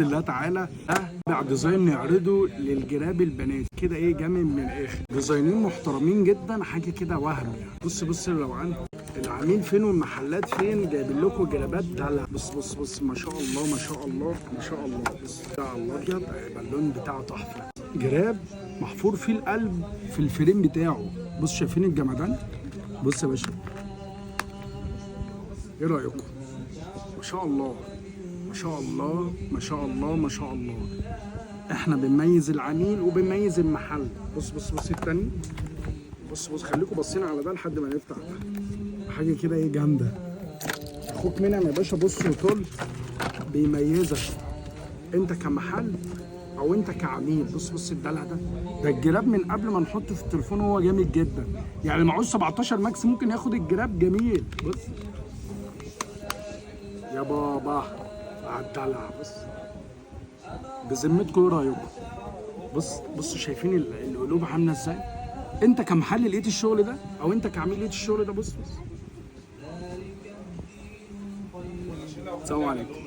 الله تعالى بعد ديزاين نعرضه للجراب البنات كده، ايه جامد من الاخر، ديزاينين محترمين جدا، حاجه كده وهم يعني. بص لو عندك العميل فين والمحلات فين جايبين لكم جرابات دلع. بص ما شاء الله ما شاء الله ما شاء الله. بص بتاع الابيض هيبقى اللون بتاعه تحفه، جراب محفور فيه القلب في الفريم بتاعه. بص شايفين الجمدان؟ بص يا باشا، ايه رايكم؟ ما شاء الله ما شاء الله ما شاء الله ما شاء الله. احنا بنميز العميل وبنميز المحل. بص التاني. بص خليكم باصين على ده لحد ما نفتح ده. حاجه كده ايه جامده. اخوك منعم يا باشا، بص وطل بيميزك انت كمحل او انت كعميل. بص الدلع ده الجراب من قبل ما نحطه في التليفون هو جامد جدا يعني. معوش 17 ماكس ممكن ياخد الجراب جميل. بص يا بابا على الدلع. بص بذمتكم ايه رايكم؟ بص شايفين القلوب عامله ازاي؟ انت كمحل لقيت الشغل ده او انت كعميل لقيت الشغل ده. بص السلام عليكم.